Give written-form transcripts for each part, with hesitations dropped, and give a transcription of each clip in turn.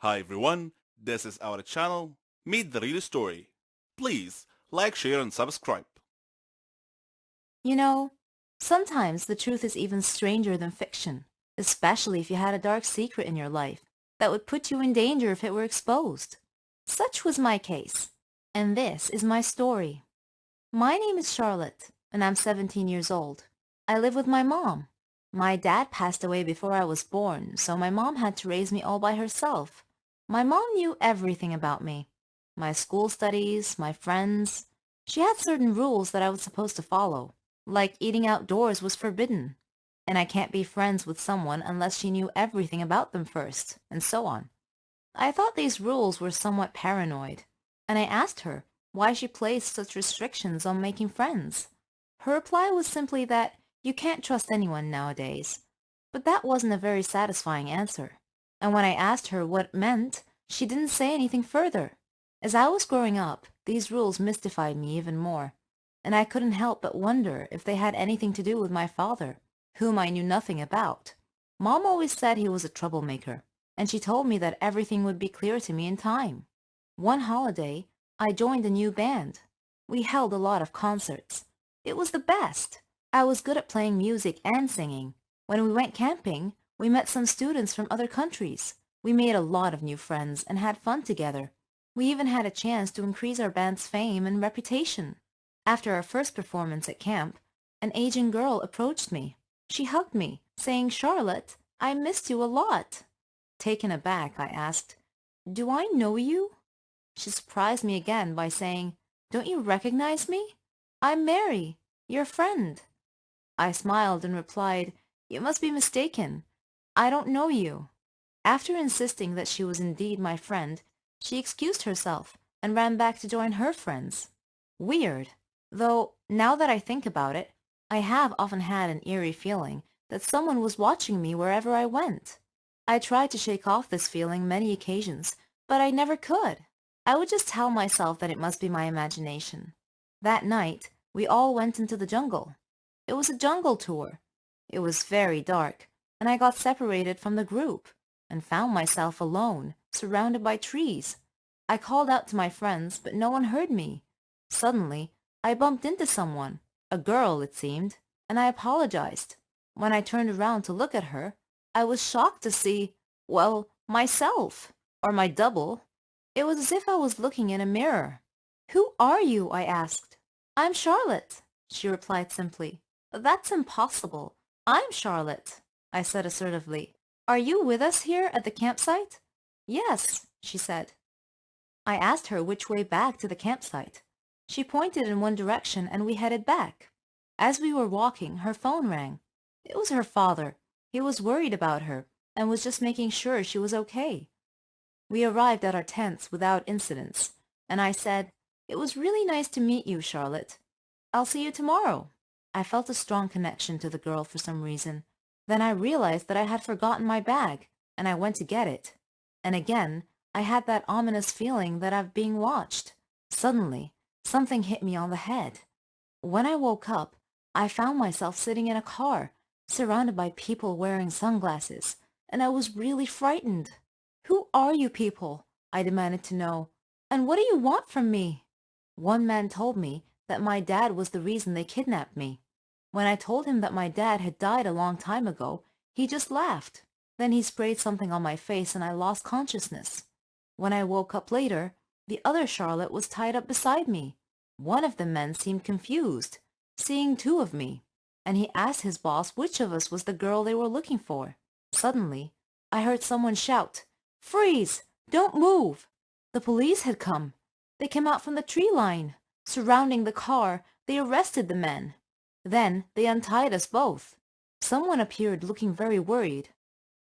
Hi everyone, this is our channel, Meet the Real Story. Please like, share and subscribe. You know, sometimes the truth is even stranger than fiction, especially if you had a dark secret in your life that would put you in danger if it were exposed. Such was my case, and this is my story. My name is Charlotte, and I'm 17 years old. I live with my mom. My dad passed away before I was born, so my mom had to raise me all by herself. My mom knew everything about me. My school studies, my friends. She had certain rules that I was supposed to follow, like eating outdoors was forbidden, and I can't be friends with someone unless she knew everything about them first, and so on. I thought these rules were somewhat paranoid, and I asked her why she placed such restrictions on making friends. Her reply was simply that you can't trust anyone nowadays. But that wasn't a very satisfying answer. And when I asked her what it meant, she didn't say anything further. As I was growing up, these rules mystified me even more, and I couldn't help but wonder if they had anything to do with my father, whom I knew nothing about. Mom always said he was a troublemaker, and she told me that everything would be clear to me in time. One holiday, I joined a new band. We held a lot of concerts. It was the best. I was good at playing music and singing. When we went camping, we met some students from other countries. We made a lot of new friends and had fun together. We even had a chance to increase our band's fame and reputation. After our first performance at camp, an Asian girl approached me. She hugged me, saying, "Charlotte, I missed you a lot." Taken aback, I asked, "Do I know you?" She surprised me again by saying, "Don't you recognize me? I'm Mary, your friend." I smiled and replied, "You must be mistaken. I don't know you." After insisting that she was indeed my friend, she excused herself and ran back to join her friends. Weird. Though, now that I think about it, I have often had an eerie feeling that someone was watching me wherever I went. I tried to shake off this feeling many occasions, but I never could. I would just tell myself that it must be my imagination. That night, we all went into the jungle. It was a jungle tour. It was very dark, and I got separated from the group and found myself alone, surrounded by trees. I called out to my friends, but no one heard me. Suddenly, I bumped into someone, a girl it seemed, and I apologized. When I turned around to look at her, I was shocked to see, well, myself, or my double. It was as if I was looking in a mirror. "Who are you?" I asked. "I'm Charlotte," she replied simply. "That's impossible. I'm Charlotte," I said assertively. "Are you with us here at the campsite?" "Yes," she said. I asked her which way back to the campsite. She pointed in one direction and we headed back. As we were walking, her phone rang. It was her father. He was worried about her and was just making sure she was okay. We arrived at our tents without incidents, and I said, "It was really nice to meet you, Charlotte. I'll see you tomorrow." I felt a strong connection to the girl for some reason. Then I realized that I had forgotten my bag, and I went to get it. And again, I had that ominous feeling that I'm being watched. Suddenly, something hit me on the head. When I woke up, I found myself sitting in a car, surrounded by people wearing sunglasses, and I was really frightened. "Who are you people?" I demanded to know. "And what do you want from me?" One man told me that my dad was the reason they kidnapped me. When I told him that my dad had died a long time ago, he just laughed. Then he sprayed something on my face and I lost consciousness. When I woke up later, the other Charlotte was tied up beside me. One of the men seemed confused, seeing two of me, and he asked his boss which of us was the girl they were looking for. Suddenly, I heard someone shout, "Freeze! Don't move!" The police had come. They came out from the tree line. Surrounding the car, they arrested the men. Then they untied us both. Someone appeared looking very worried.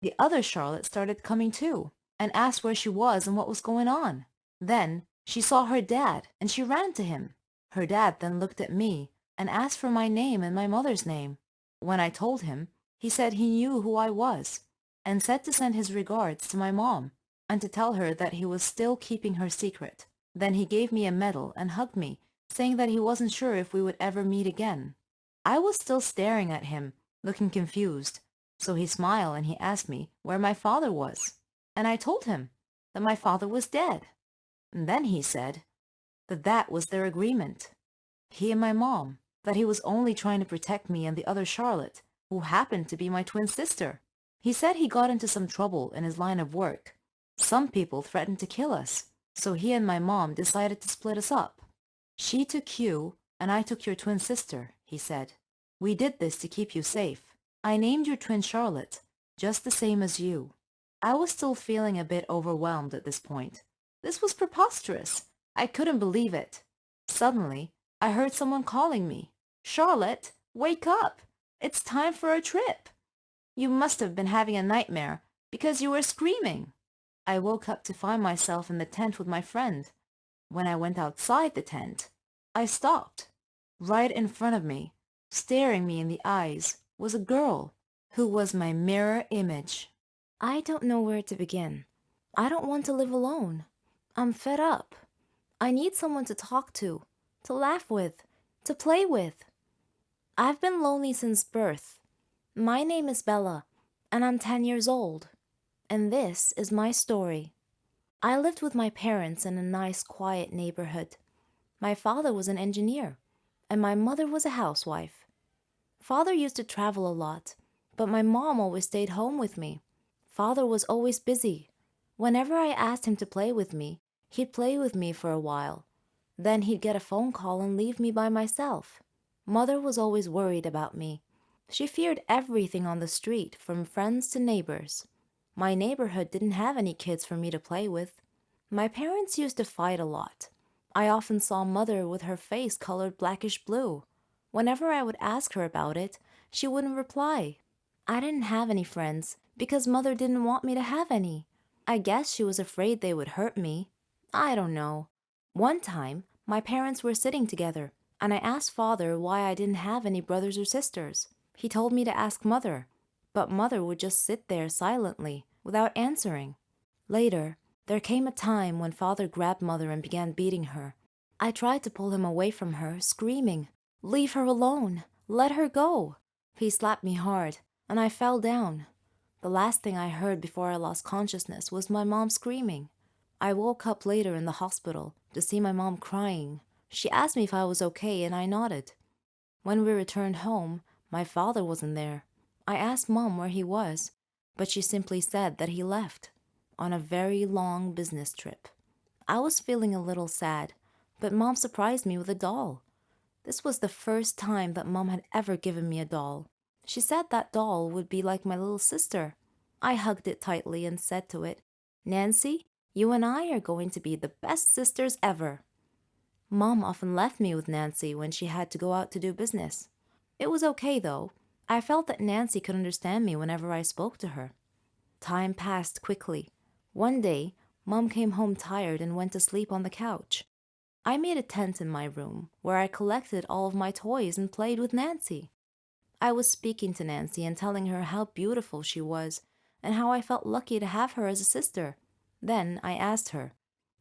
The other Charlotte started coming too, and asked where she was and what was going on. Then she saw her dad, and she ran to him. Her dad then looked at me and asked for my name and my mother's name. When I told him, he said he knew who I was, and said to send his regards to my mom, and to tell her that he was still keeping her secret. Then he gave me a medal and hugged me, saying that he wasn't sure if we would ever meet again. I was still staring at him, looking confused, so he smiled and he asked me where my father was. And I told him. that my father was dead. And then he said that that was their agreement. He and my mom, that he was only trying to protect me and the other Charlotte, who happened to be my twin sister. He said he got into some trouble in his line of work. Some people threatened to kill us, so he and my mom decided to split us up. She took you, and I took your twin sister, he said. We did this to keep you safe. I named your twin Charlotte, just the same as you. I was still feeling a bit overwhelmed at this point. This was preposterous. I couldn't believe it. Suddenly, I heard someone calling me. Charlotte, wake up! It's time for a trip. You must have been having a nightmare because you were screaming. I woke up to find myself in the tent with my friend. When I went outside the tent, I stopped. Right in front of me, staring me in the eyes, was a girl who was my mirror image. I don't know where to begin. I don't want to live alone. I'm fed up. I need someone to talk to laugh with, to play with. I've been lonely since birth. My name is Bella, and I'm 10 years old. And this is my story. I lived with my parents in a nice, quiet neighborhood. My father was an engineer, and my mother was a housewife. Father used to travel a lot, but my mom always stayed home with me. Father was always busy. Whenever I asked him to play with me, he'd play with me for a while. Then he'd get a phone call and leave me by myself. Mother was always worried about me. She feared everything on the street, from friends to neighbors. My neighborhood didn't have any kids for me to play with. My parents used to fight a lot. I often saw Mother with her face colored blackish blue. Whenever I would ask her about it, she wouldn't reply. I didn't have any friends because Mother didn't want me to have any. I guess she was afraid they would hurt me. I don't know. One time, my parents were sitting together, and I asked Father why I didn't have any brothers or sisters. He told me to ask Mother, but Mother would just sit there silently, without answering. Later, there came a time when Father grabbed Mother and began beating her. I tried to pull him away from her, screaming, "Leave her alone! Let her go!" He slapped me hard, and I fell down. The last thing I heard before I lost consciousness was my mom screaming. I woke up later in the hospital to see my mom crying. She asked me if I was okay, and I nodded. When we returned home, my father wasn't there. I asked Mom where he was, but she simply said that he left on a very long business trip. I was feeling a little sad, but Mom surprised me with a doll. This was the first time that Mom had ever given me a doll. She said that doll would be like my little sister. I hugged it tightly and said to it, "Nancy, you and I are going to be the best sisters ever." Mom often left me with Nancy when she had to go out to do business. It was okay though. I felt that Nancy could understand me whenever I spoke to her. Time passed quickly. One day, Mom came home tired and went to sleep on the couch. I made a tent in my room where I collected all of my toys and played with Nancy. I was speaking to Nancy and telling her how beautiful she was and how I felt lucky to have her as a sister. Then I asked her,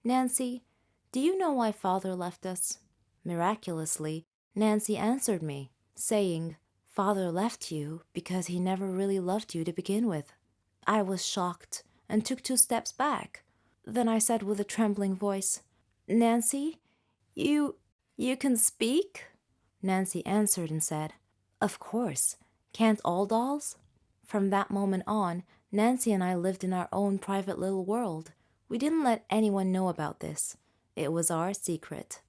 "Nancy, do you know why Father left us?" Miraculously, Nancy answered me, saying, "Father left you because he never really loved you to begin with." I was shocked and took 2 steps back. Then I said with a trembling voice, "Nancy, you can speak?" Nancy answered and said, "Of course. Can't all dolls?" From that moment on, Nancy and I lived in our own private little world. We didn't let anyone know about this. It was our secret.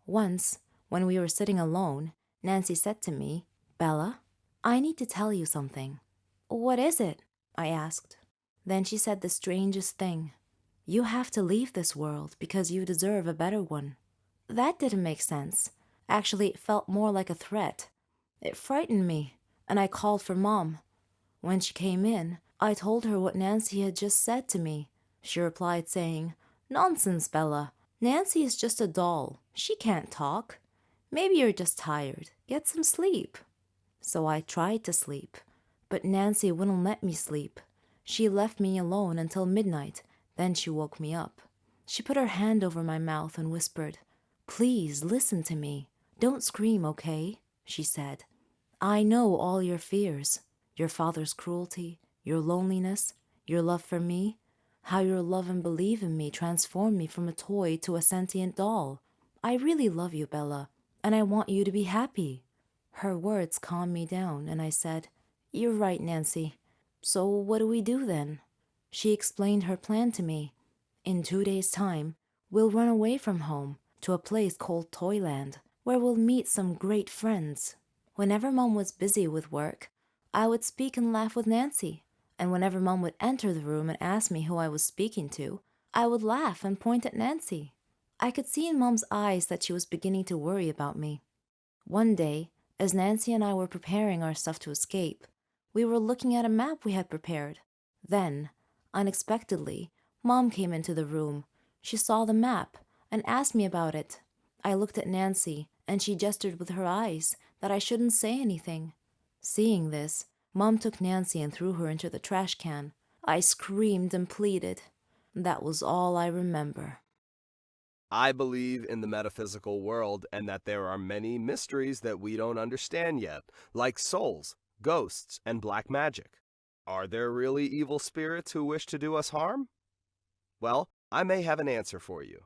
Once, when we were sitting alone, Nancy said to me, "Bella, I need to tell you something." "What is it?" I asked. Then she said the strangest thing. "You have to leave this world because you deserve a better one." That didn't make sense. Actually, it felt more like a threat. It frightened me, and I called for Mom. When she came in, I told her what Nancy had just said to me. She replied saying, "Nonsense, Bella. Nancy is just a doll. She can't talk. Maybe you're just tired. Get some sleep." So I tried to sleep, but Nancy wouldn't let me sleep. She left me alone until midnight, then she woke me up. She put her hand over my mouth and whispered, "Please listen to me. Don't scream, okay?" she said. "I know all your fears, your father's cruelty, your loneliness, your love for me. How your love and belief in me transformed me from a toy to a sentient doll. I really love you, Bella, and I want you to be happy." Her words calmed me down, and I said, "You're right, Nancy. So what do we do then?" She explained her plan to me. "In 2 days' time, we'll run away from home to a place called Toyland, where we'll meet some great friends." Whenever Mom was busy with work, I would speak and laugh with Nancy, and whenever Mom would enter the room and ask me who I was speaking to, I would laugh and point at Nancy. I could see in Mom's eyes that she was beginning to worry about me. One day, as Nancy and I were preparing our stuff to escape, we were looking at a map we had prepared. Then, unexpectedly, Mom came into the room. She saw the map and asked me about it. I looked at Nancy, and she gestured with her eyes that I shouldn't say anything. Seeing this, Mom took Nancy and threw her into the trash can. I screamed and pleaded. That was all I remember. I believe in the metaphysical world and that there are many mysteries that we don't understand yet, like souls, ghosts, and black magic. Are there really evil spirits who wish to do us harm? Well, I may have an answer for you.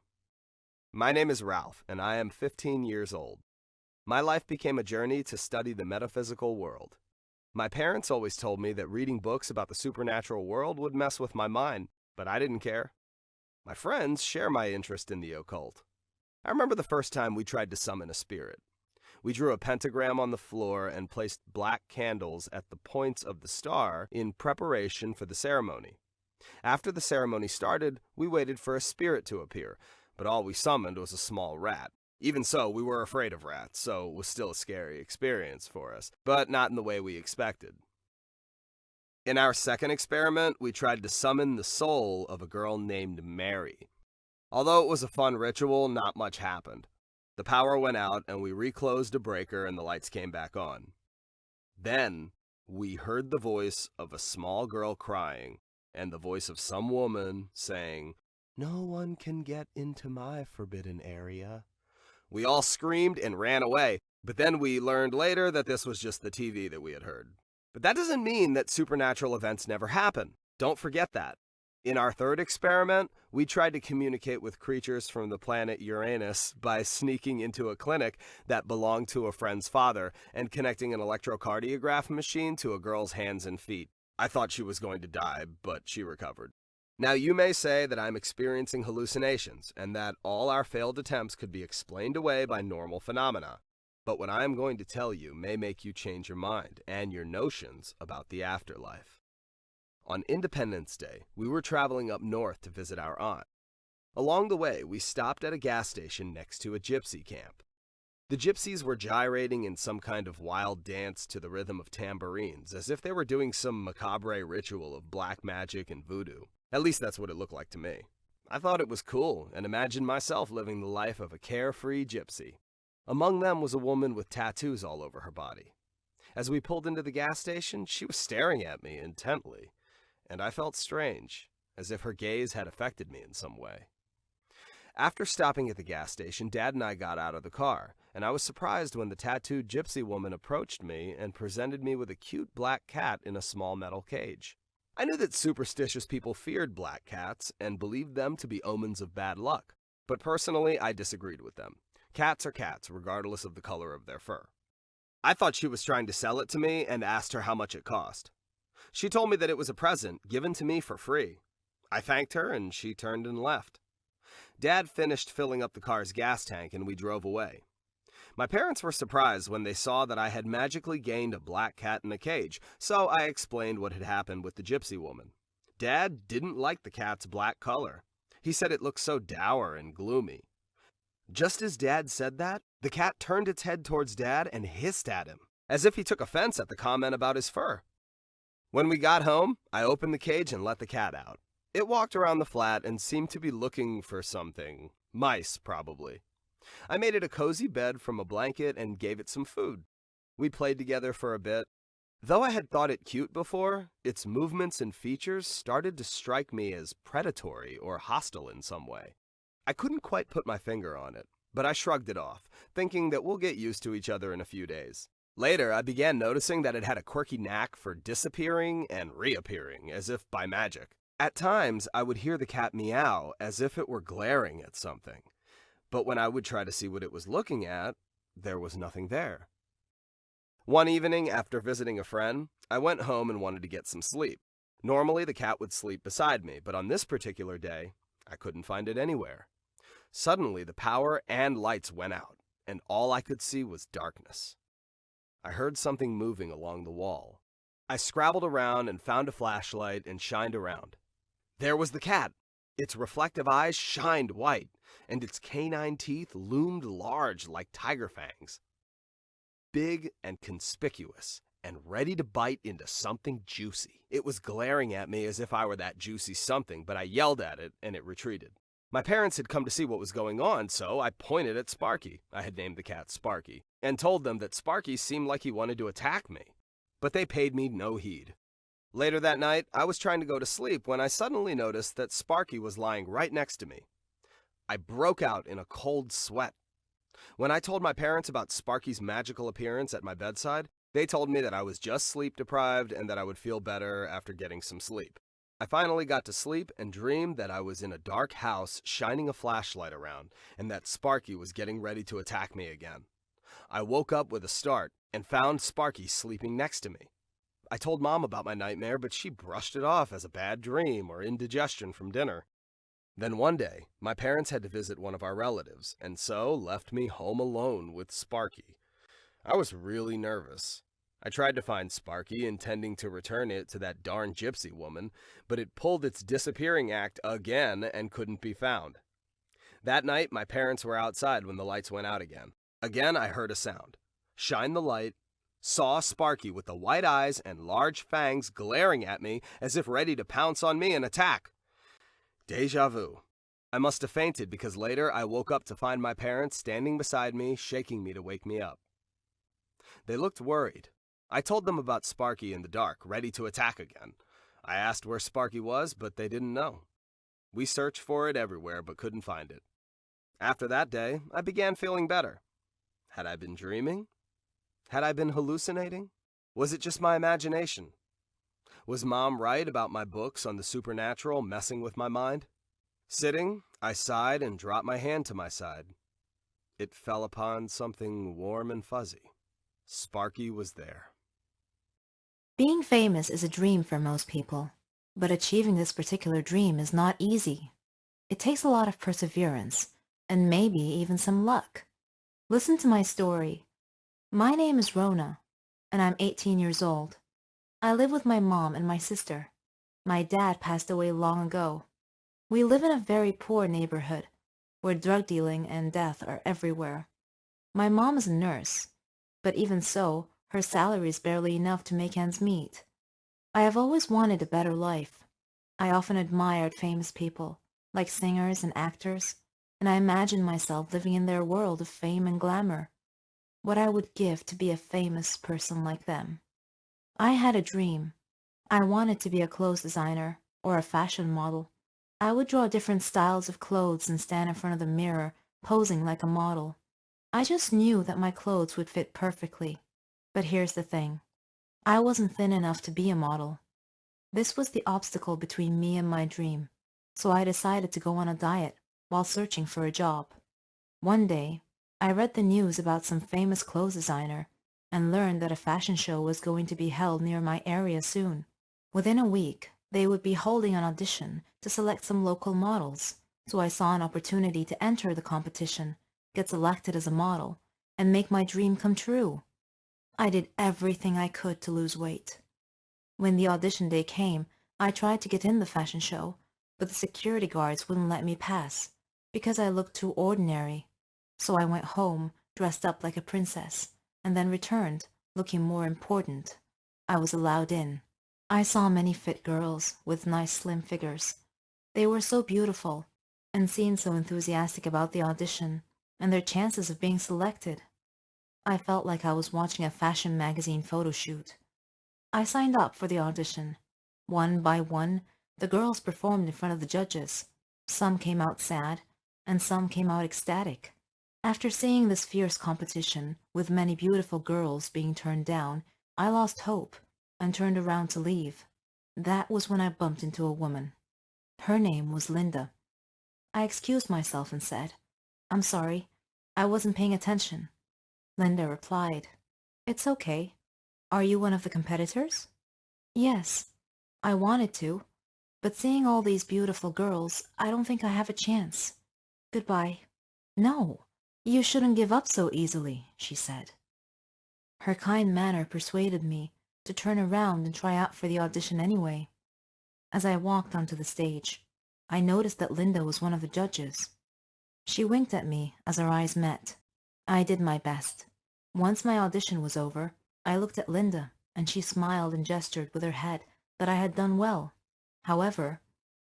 My name is Ralph, and I am 15 years old. My life became a journey to study the metaphysical world. My parents always told me that reading books about the supernatural world would mess with my mind, but I didn't care. My friends share my interest in the occult. I remember the first time we tried to summon a spirit. We drew a pentagram on the floor and placed black candles at the points of the star in preparation for the ceremony. After the ceremony started, we waited for a spirit to appear, but all we summoned was a small rat. Even so, we were afraid of rats, so it was still a scary experience for us, but not in the way we expected. In our second experiment, we tried to summon the soul of a girl named Mary. Although it was a fun ritual, not much happened. The power went out and we reclosed a breaker and the lights came back on. Then, we heard the voice of a small girl crying and the voice of some woman saying, "No one can get into my forbidden area." We all screamed and ran away, but then we learned later that this was just the TV that we had heard. But that doesn't mean that supernatural events never happen. Don't forget that. In our third experiment, we tried to communicate with creatures from the planet Uranus by sneaking into a clinic that belonged to a friend's father and connecting an electrocardiograph machine to a girl's hands and feet. I thought she was going to die, but she recovered. Now, you may say that I'm experiencing hallucinations and that all our failed attempts could be explained away by normal phenomena. But what I am going to tell you may make you change your mind and your notions about the afterlife. On Independence Day, we were traveling up north to visit our aunt. Along the way, we stopped at a gas station next to a gypsy camp. The gypsies were gyrating in some kind of wild dance to the rhythm of tambourines, as if they were doing some macabre ritual of black magic and voodoo. At least that's what it looked like to me. I thought it was cool and imagined myself living the life of a carefree gypsy. Among them was a woman with tattoos all over her body. As we pulled into the gas station, she was staring at me intently, and I felt strange, as if her gaze had affected me in some way. After stopping at the gas station, Dad and I got out of the car, and I was surprised when the tattooed gypsy woman approached me and presented me with a cute black cat in a small metal cage. I knew that superstitious people feared black cats and believed them to be omens of bad luck, but personally I disagreed with them. Cats are cats, regardless of the color of their fur. I thought she was trying to sell it to me and asked her how much it cost. She told me that it was a present given to me for free. I thanked her and she turned and left. Dad finished filling up the car's gas tank and we drove away. My parents were surprised when they saw that I had magically gained a black cat in a cage, so I explained what had happened with the gypsy woman. Dad didn't like the cat's black color. He said it looked so dour and gloomy. Just as Dad said that, the cat turned its head towards Dad and hissed at him, as if he took offense at the comment about his fur. When we got home, I opened the cage and let the cat out. It walked around the flat and seemed to be looking for something. Mice, probably. I made it a cozy bed from a blanket and gave it some food. We played together for a bit. Though I had thought it cute before, its movements and features started to strike me as predatory or hostile in some way. I couldn't quite put my finger on it, but I shrugged it off, thinking that we'll get used to each other in a few days. Later, I began noticing that it had a quirky knack for disappearing and reappearing, as if by magic. At times, I would hear the cat meow as if it were glaring at something, but when I would try to see what it was looking at, there was nothing there. One evening, after visiting a friend, I went home and wanted to get some sleep. Normally, the cat would sleep beside me, but on this particular day, I couldn't find it anywhere. Suddenly, the power and lights went out, and all I could see was darkness. I heard something moving along the wall. I scrabbled around and found a flashlight and shined around. There was the cat. Its reflective eyes shined white, and its canine teeth loomed large like tiger fangs. Big and conspicuous, and ready to bite into something juicy. It was glaring at me as if I were that juicy something, but I yelled at it, and it retreated. My parents had come to see what was going on, so I pointed at Sparky. I had named the cat Sparky, and told them that Sparky seemed like he wanted to attack me. But they paid me no heed. Later that night, I was trying to go to sleep when I suddenly noticed that Sparky was lying right next to me. I broke out in a cold sweat. When I told my parents about Sparky's magical appearance at my bedside, they told me that I was just sleep deprived and that I would feel better after getting some sleep. I finally got to sleep and dreamed that I was in a dark house shining a flashlight around and that Sparky was getting ready to attack me again. I woke up with a start and found Sparky sleeping next to me. I told Mom about my nightmare, but she brushed it off as a bad dream or indigestion from dinner. Then one day, my parents had to visit one of our relatives, and so left me home alone with Sparky. I was really nervous. I tried to find Sparky, intending to return it to that darn gypsy woman, but it pulled its disappearing act again and couldn't be found. That night, my parents were outside when the lights went out again. Again, I heard a sound. Shined the light, saw Sparky with the white eyes and large fangs glaring at me as if ready to pounce on me and attack. Deja vu. I must have fainted because later I woke up to find my parents standing beside me, shaking me to wake me up. They looked worried. I told them about Sparky in the dark, ready to attack again. I asked where Sparky was, but they didn't know. We searched for it everywhere, but couldn't find it. After that day, I began feeling better. Had I been dreaming? Had I been hallucinating? Was it just my imagination? Was Mom right about my books on the supernatural messing with my mind? Sitting, I sighed and dropped my hand to my side. It fell upon something warm and fuzzy. Sparky was there. Being famous is a dream for most people, but achieving this particular dream is not easy. It takes a lot of perseverance, and maybe even some luck. Listen to my story. My name is Rona, and I'm 18 years old. I live with my mom and my sister. My dad passed away long ago. We live in a very poor neighborhood, where drug dealing and death are everywhere. My mom is a nurse, but even so, her salary is barely enough to make ends meet. I have always wanted a better life. I often admired famous people, like singers and actors, and I imagined myself living in their world of fame and glamour. What I would give to be a famous person like them. I had a dream. I wanted to be a clothes designer or a fashion model. I would draw different styles of clothes and stand in front of the mirror, posing like a model. I just knew that my clothes would fit perfectly. But here's the thing. I wasn't thin enough to be a model. This was the obstacle between me and my dream, so I decided to go on a diet while searching for a job. One day, I read the news about some famous clothes designer and learned that a fashion show was going to be held near my area soon. Within a week, they would be holding an audition to select some local models, so I saw an opportunity to enter the competition, get selected as a model, and make my dream come true. I did everything I could to lose weight. When the audition day came, I tried to get in the fashion show, but the security guards wouldn't let me pass because I looked too ordinary. So I went home, dressed up like a princess, and then returned, looking more important. I was allowed in. I saw many fit girls with nice slim figures. They were so beautiful, and seemed so enthusiastic about the audition and their chances of being selected. I felt like I was watching a fashion magazine photo shoot. I signed up for the audition. One by one, the girls performed in front of the judges. Some came out sad, and some came out ecstatic. After seeing this fierce competition, with many beautiful girls being turned down, I lost hope and turned around to leave. That was when I bumped into a woman. Her name was Linda. I excused myself and said, "I'm sorry, I wasn't paying attention." Linda replied, "It's okay. Are you one of the competitors?" "Yes, I wanted to, but seeing all these beautiful girls, I don't think I have a chance. Goodbye." "No, you shouldn't give up so easily," she said. Her kind manner persuaded me to turn around and try out for the audition anyway. As I walked onto the stage, I noticed that Linda was one of the judges. She winked at me as our eyes met. I did my best. Once my audition was over, I looked at Linda, and she smiled and gestured with her head that I had done well. However,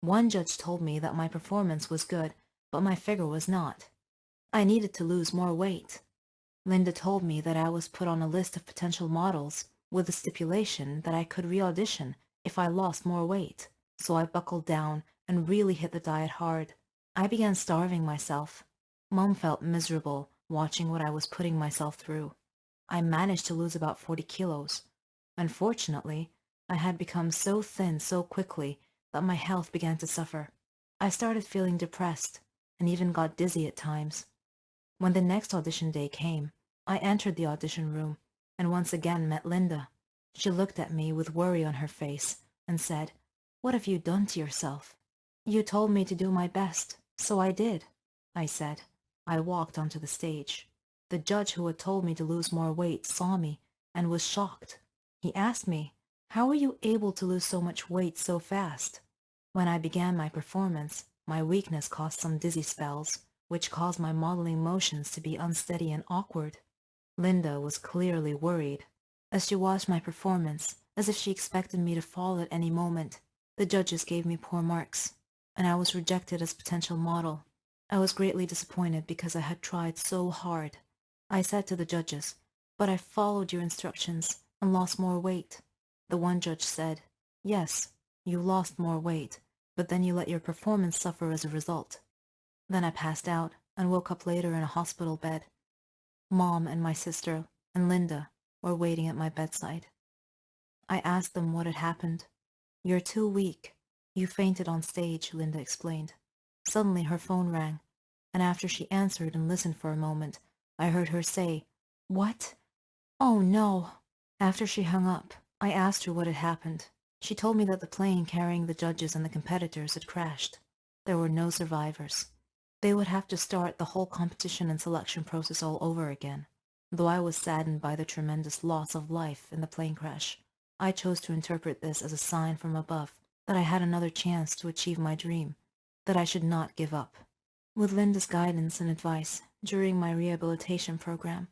one judge told me that my performance was good, but my figure was not. I needed to lose more weight. Linda told me that I was put on a list of potential models with the stipulation that I could re-audition if I lost more weight. So I buckled down and really hit the diet hard. I began starving myself. Mom felt miserable watching what I was putting myself through. I managed to lose about 40 kilos. Unfortunately, I had become so thin so quickly that my health began to suffer. I started feeling depressed and even got dizzy at times. When the next audition day came, I entered the audition room and once again met Linda. She looked at me with worry on her face and said, "What have you done to yourself?" "You told me to do my best, so I did," I said. I walked onto the stage. The judge who had told me to lose more weight saw me and was shocked. He asked me, "How were you able to lose so much weight so fast?" When I began my performance, my weakness caused some dizzy spells, which caused my modeling motions to be unsteady and awkward. Linda was clearly worried. As she watched my performance, as if she expected me to fall at any moment, the judges gave me poor marks, and I was rejected as potential model. I was greatly disappointed because I had tried so hard. I said to the judges, "But I followed your instructions and lost more weight." The one judge said, "Yes, you lost more weight, but then you let your performance suffer as a result." Then I passed out and woke up later in a hospital bed. Mom and my sister and Linda were waiting at my bedside. I asked them what had happened. "You're too weak. You fainted on stage," Linda explained. Suddenly her phone rang, and after she answered and listened for a moment, I heard her say, "What? Oh no." After she hung up, I asked her what had happened. She told me that the plane carrying the judges and the competitors had crashed. There were no survivors. They would have to start the whole competition and selection process all over again. Though I was saddened by the tremendous loss of life in the plane crash, I chose to interpret this as a sign from above that I had another chance to achieve my dream, that I should not give up. With Linda's guidance and advice during my rehabilitation program,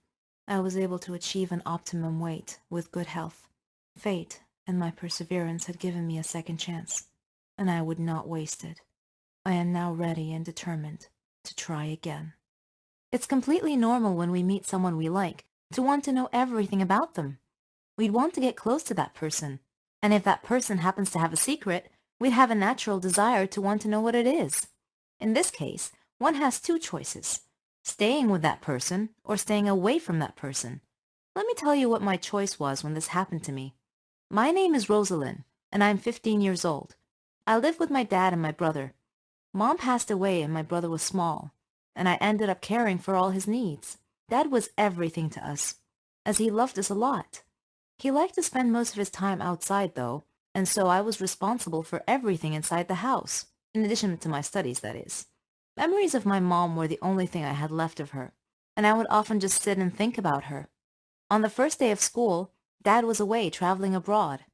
I was able to achieve an optimum weight with good health. Fate and my perseverance had given me a second chance, and I would not waste it. I am now ready and determined to try again. It's completely normal when we meet someone we like to want to know everything about them. We'd want to get close to that person, and if that person happens to have a secret, we'd have a natural desire to want to know what it is. In this case, one has two choices: staying with that person or staying away from that person. Let me tell you what my choice was when this happened to me. My name is Rosalind, and I'm 15 years old. I live with my dad and my brother. Mom passed away and my brother was small, and I ended up caring for all his needs. Dad was everything to us, as he loved us a lot. He liked to spend most of his time outside, though, and so I was responsible for everything inside the house, in addition to my studies, that is. Memories of my mom were the only thing I had left of her, and I would often just sit and think about her. On the first day of school, Dad was away traveling abroad.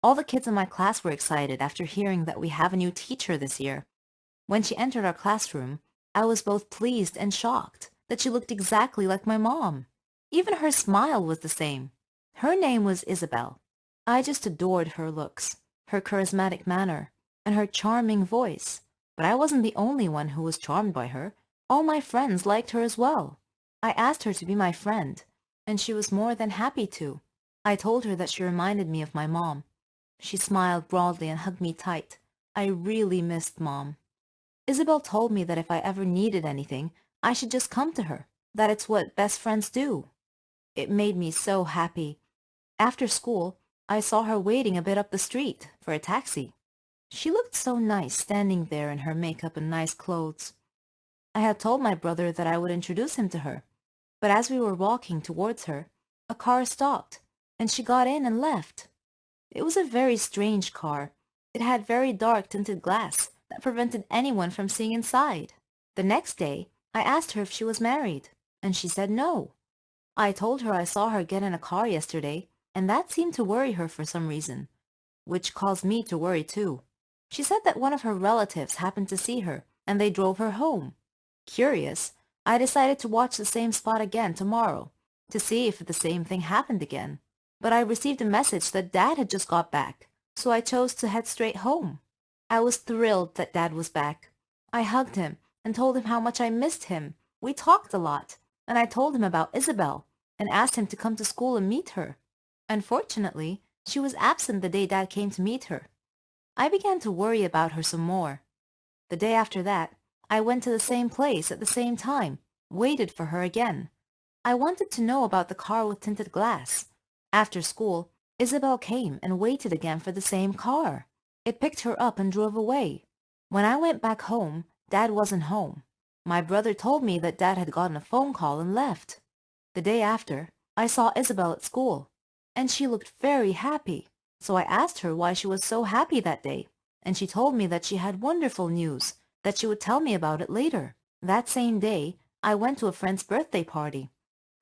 All the kids in my class were excited after hearing that we have a new teacher this year. When she entered our classroom, I was both pleased and shocked that she looked exactly like my mom. Even her smile was the same. Her name was Isabel. I just adored her looks, her charismatic manner, and her charming voice. But I wasn't the only one who was charmed by her. All my friends liked her as well. I asked her to be my friend, and she was more than happy to. I told her that she reminded me of my mom. She smiled broadly and hugged me tight. I really missed Mom. Isabel told me that if I ever needed anything, I should just come to her, that it's what best friends do. It made me so happy. After school, I saw her waiting a bit up the street for a taxi. She looked so nice standing there in her makeup and nice clothes. I had told my brother that I would introduce him to her, but as we were walking towards her, a car stopped, and she got in and left. It was a very strange car. It had very dark tinted glass that prevented anyone from seeing inside. The next day, I asked her if she was married, and she said no. I told her I saw her get in a car yesterday, and that seemed to worry her for some reason, which caused me to worry too. She said that one of her relatives happened to see her, and they drove her home. Curious, I decided to watch the same spot again tomorrow, to see if the same thing happened again. But I received a message that Dad had just got back, so I chose to head straight home. I was thrilled that Dad was back. I hugged him and told him how much I missed him. We talked a lot, and I told him about Isabel and asked him to come to school and meet her. Unfortunately, she was absent the day Dad came to meet her. I began to worry about her some more. The day after that, I went to the same place at the same time, waited for her again. I wanted to know about the car with tinted glass. After school, Isabel came and waited again for the same car. It picked her up and drove away. When I went back home, Dad wasn't home. My brother told me that Dad had gotten a phone call and left. The day after, I saw Isabel at school, and she looked very happy. So I asked her why she was so happy that day, and she told me that she had wonderful news, that she would tell me about it later. That same day, I went to a friend's birthday party.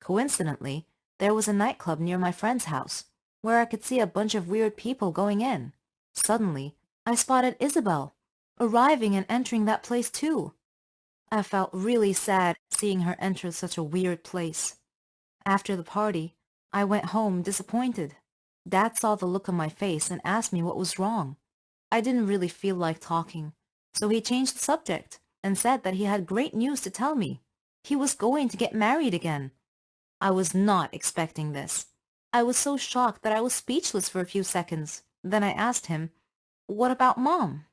Coincidentally, there was a nightclub near my friend's house, where I could see a bunch of weird people going in. Suddenly, I spotted Isabel, arriving and entering that place too. I felt really sad seeing her enter such a weird place. After the party, I went home disappointed. Dad saw the look on my face and asked me what was wrong. I didn't really feel like talking, so he changed the subject and said that he had great news to tell me. He was going to get married again. I was not expecting this. I was so shocked that I was speechless for a few seconds. Then I asked him, "What about Mom?"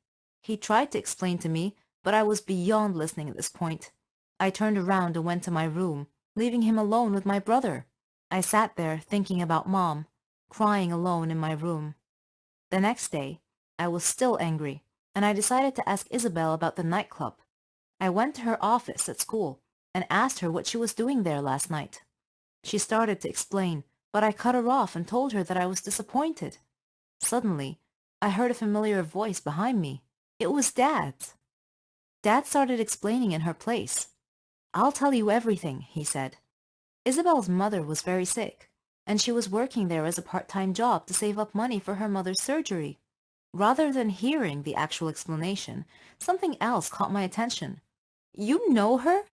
He tried to explain to me, but I was beyond listening at this point. I turned around and went to my room, leaving him alone with my brother. I sat there thinking about Mom, crying alone in my room. The next day, I was still angry, and I decided to ask Isabel about the nightclub. I went to her office at school and asked her what she was doing there last night. She started to explain, but I cut her off and told her that I was disappointed. Suddenly, I heard a familiar voice behind me. It was Dad's. Dad started explaining in her place. "I'll tell you everything," he said. Isabel's mother was very sick, and she was working there as a part-time job to save up money for her mother's surgery. Rather than hearing the actual explanation, something else caught my attention. "You know her?"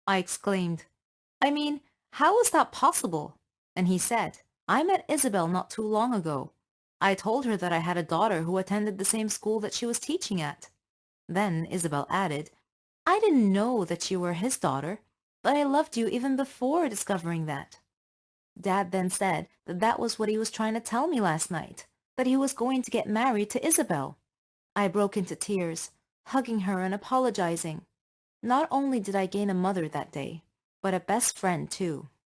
I exclaimed. "I mean, how is that possible?" And he said, "I met Isabel not too long ago. I told her that I had a daughter who attended the same school that she was teaching at." Then Isabel added, "I didn't know that you were his daughter, but I loved you even before discovering that." Dad then said that that was what he was trying to tell me last night, that he was going to get married to Isabel. I broke into tears, hugging her and apologizing. Not only did I gain a mother that day, but a best friend too.